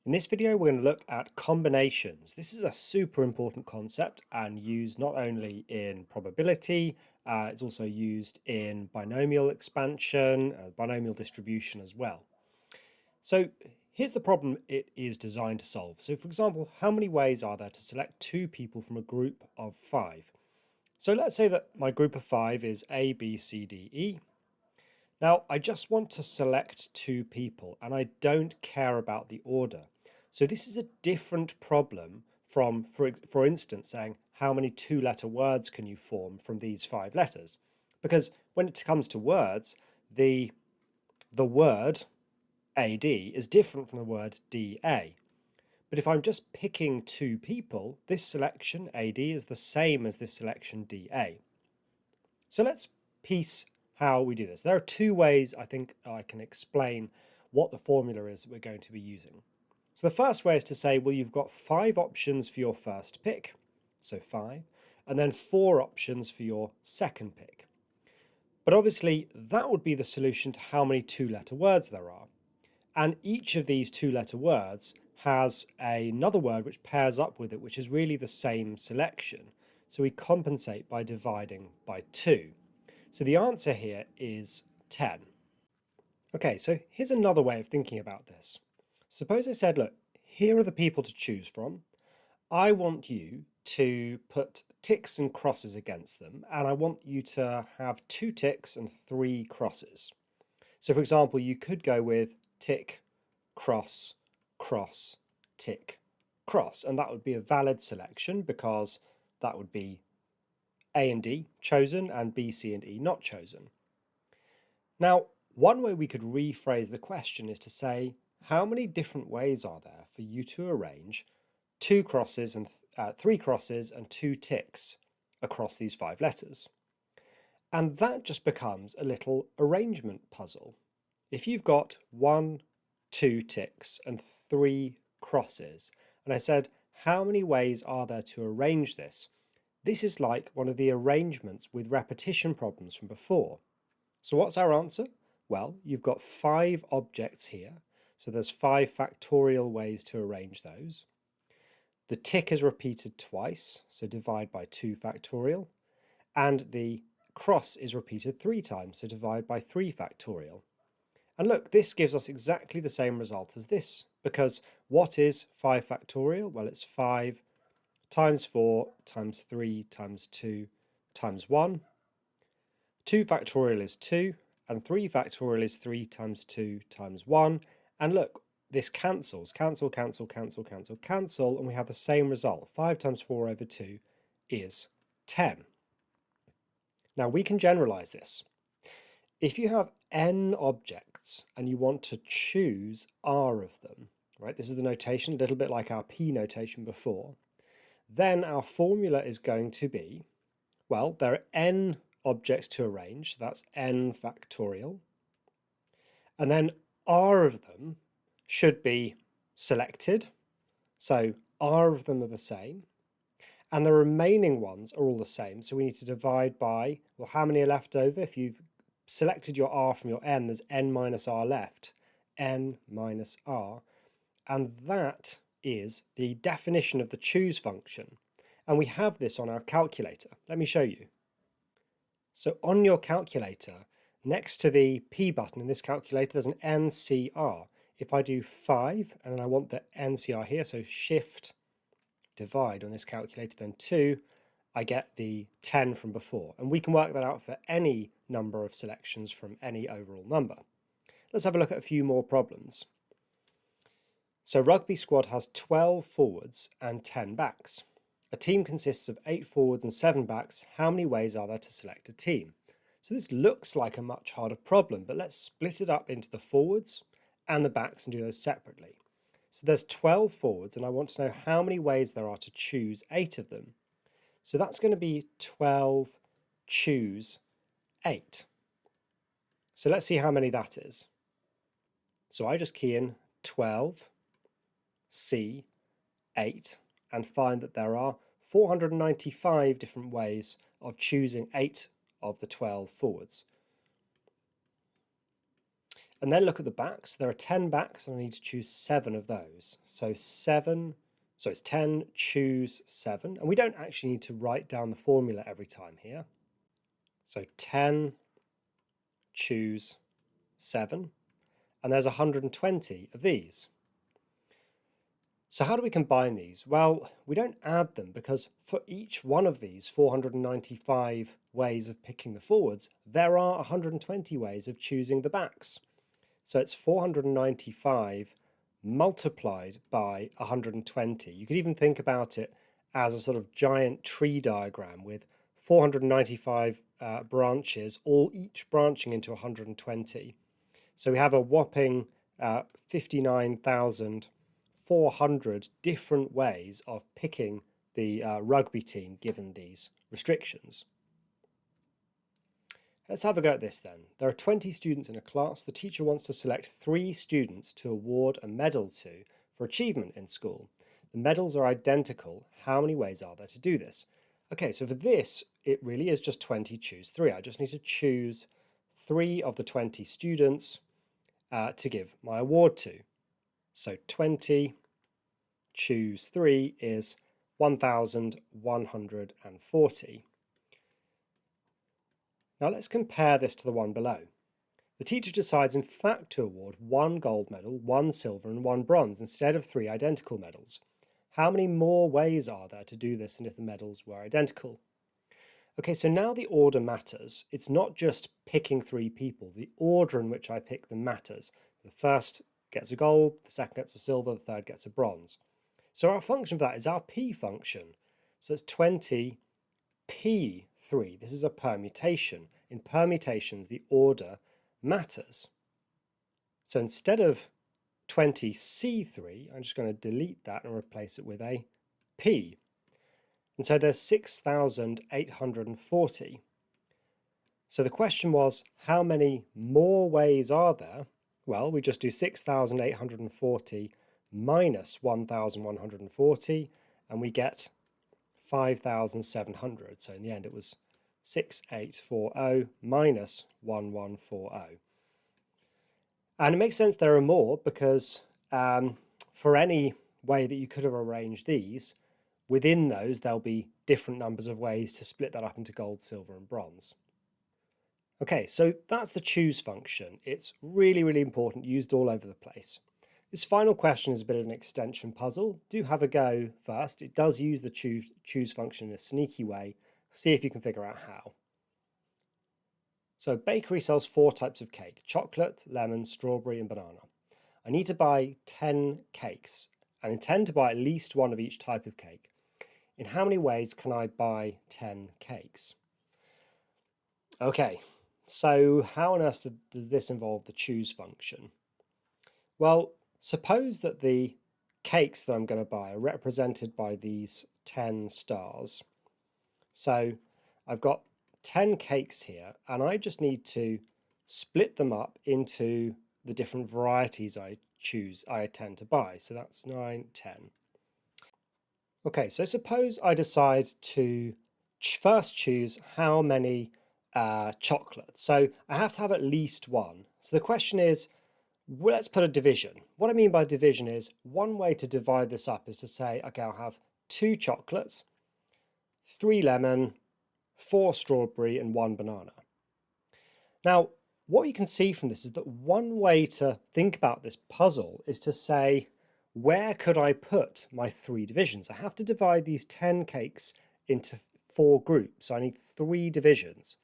In this video, we're going to look at combinations. This is a super important concept and used not only in probability, it's also used in binomial expansion, binomial distribution as well. So here's the problem it is designed to solve. So for example, how many ways are there to select two people from a group of 5? So let's say that my group of 5 is A, B, C, D, E. Now, I just want to select two people and I don't care about the order. So this is a different problem from, for instance, saying how many two-letter words can you form from these 5 letters? Because when it comes to words, the word AD is different from the word DA. But if I'm just picking two people, this selection AD is the same as this selection DA. So let's piece how we do this. There are two ways I think I can explain what the formula is that we're going to be using. So the first way is to say, well, you've got 5 options for your first pick, so 5, and then 4 options for your second pick. But obviously that would be the solution to how many two-letter words there are. And each of these two-letter words has another word which pairs up with it, which is really the same selection. So we compensate by dividing by 2. So the answer here is 10. Okay, so here's another way of thinking about this. Suppose I said, look, here are the people to choose from. I want you to put ticks and crosses against them, and I want you to have 2 ticks and 3 crosses. So for example, you could go with tick, cross, cross, tick, cross, and that would be a valid selection because that would be A and D chosen and B, C and E not chosen. Now, one way we could rephrase the question is to say, how many different ways are there for you to arrange 2 crosses and 3 crosses and 2 ticks across these 5 letters? And that just becomes a little arrangement puzzle. If you've got 1, 2 ticks and 3 crosses, and I said, how many ways are there to arrange this? This is like one of the arrangements with repetition problems from before. So what's our answer? Well, you've got 5 objects here, so there's 5 factorial ways to arrange those. The tick is repeated twice, so divide by 2 factorial, and the cross is repeated 3 times, so divide by 3 factorial. And look, this gives us exactly the same result as this, because what is 5 factorial? Well, it's 5 times 4 times 3 times 2 times 1. 2 factorial is 2, and 3 factorial is 3 times 2 times 1. And look, this cancels, cancel, cancel, cancel, cancel, cancel, and we have the same result. 5 times 4 over 2 is 10. Now we can generalize this. If you have n objects and you want to choose r of them, right, this is the notation, a little bit like our p notation before, then our formula is going to be, well, there are n objects to arrange, so that's n factorial, and then r of them should be selected, so r of them are the same, and the remaining ones are all the same, so we need to divide by, well, how many are left over? If you've selected your r from your n, there's n minus r left, n minus r, and that is the definition of the choose function. And we have this on our calculator. Let me show you. So on your calculator, next to the P button in this calculator, there's an NCR. If I do 5, and then I want the NCR here, so shift divide on this calculator, then 2, I get the 10 from before. And we can work that out for any number of selections from any overall number. Let's have a look at a few more problems. So rugby squad has 12 forwards and 10 backs. A team consists of 8 forwards and 7 backs. How many ways are there to select a team? So this looks like a much harder problem, but let's split it up into the forwards and the backs and do those separately. So there's 12 forwards and I want to know how many ways there are to choose 8 of them. So that's going to be 12 choose 8. So let's see how many that is. So I just key in 12 C 8 and find that there are 495 different ways of choosing 8 of the 12 forwards. and then look at the backs. There are 10 backs and I need to choose 7 of those. So it's 10, choose 7. And we don't actually need to write down the formula every time here. So 10, choose 7. And there's 120 of these. So how do we combine these? Well, we don't add them because for each one of these 495 ways of picking the forwards, there are 120 ways of choosing the backs. So it's 495 multiplied by 120. You could even think about it as a sort of giant tree diagram with 495 branches, each branching into 120. So we have a whopping 59,400 different ways of picking the rugby team given these restrictions. Let's have a go at this then. There are 20 students in a class. The teacher wants to select 3 students to award a medal to for achievement in school. The medals are identical. How many ways are there to do this? Okay, so for this, it really is just 20 choose 3. I just need to choose 3 of the 20 students to give my award to. So 20 choose 3 is 1,140. Now let's compare this to the one below. The teacher decides in fact to award 1 gold medal, 1 silver and 1 bronze instead of 3 identical medals. How many more ways are there to do this than if the medals were identical? Okay, so now the order matters. It's not just picking 3 people. The order in which I pick them matters. The first gets a gold, the second gets a silver, the third gets a bronze. So our function for that is our p function. So it's 20 p3. This is a permutation. In permutations, the order matters. So instead of 20c3, I'm just going to delete that and replace it with a p. And so there's 6,840. So the question was, how many more ways are there? Well, we just do 6,840 minus 1,140, and we get 5,700. So in the end, it was 6,840 minus 1,140. And it makes sense there are more because for any way that you could have arranged these, within those, there'll be different numbers of ways to split that up into gold, silver, and bronze. Okay, so that's the choose function. It's really, really important, used all over the place. This final question is a bit of an extension puzzle. Do have a go first. It does use the choose function in a sneaky way. See if you can figure out how. So a bakery sells 4 types of cake: chocolate, lemon, strawberry, and banana. I need to buy 10 cakes and intend to buy at least 1 of each type of cake. In how many ways can I buy 10 cakes? Okay, so how on earth does this involve the choose function? Well, suppose that the cakes that I'm going to buy are represented by these 10 stars. So I've got 10 cakes here, and I just need to split them up into the different varieties I tend to buy. So that's 9, 10. Okay, so suppose I decide to first choose how many chocolates. So I have to have at least 1. So the question is, well, let's put a division. What I mean by division is, one way to divide this up is to say, okay, I'll have 2 chocolates, 3 lemon, 4 strawberry, and 1 banana. Now, what you can see from this is that one way to think about this puzzle is to say, where could I put my 3 divisions? I have to divide these 10 cakes into 4 groups, so I need 3 divisions.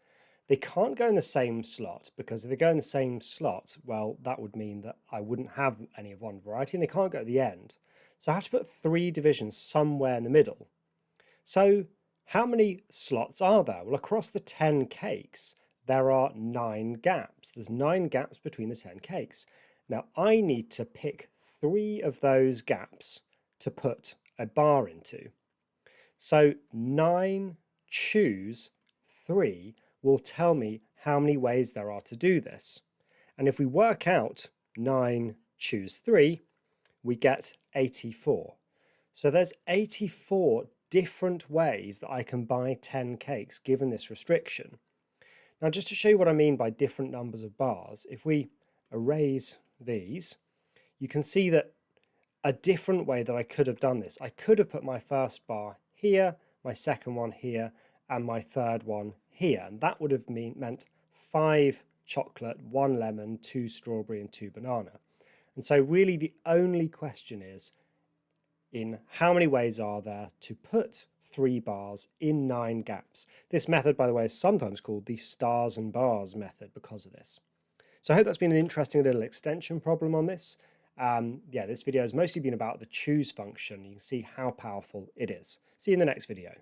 They can't go in the same slot, because if they go in the same slot, well, that would mean that I wouldn't have any of one variety, and they can't go at the end. So I have to put 3 divisions somewhere in the middle. So how many slots are there? Well, across the 10 cakes, there are 9 gaps. There's 9 gaps between the 10 cakes. Now, I need to pick 3 of those gaps to put a bar into. So 9 choose 3 will tell me how many ways there are to do this. And if we work out 9 choose 3, we get 84. So there's 84 different ways that I can buy 10 cakes given this restriction. Now, just to show you what I mean by different numbers of bars, if we erase these, you can see that a different way that I could have done this. I could have put my first bar here, my second one here, and my third one here. And that would have meant 5 chocolate, 1 lemon, 2 strawberry, and 2 banana. And so really the only question is, in how many ways are there to put 3 bars in 9 gaps? This method, by the way, is sometimes called the stars and bars method because of this. So I hope that's been an interesting little extension problem on this. Yeah, this video has mostly been about the choose function. You can see how powerful it is. See you in the next video.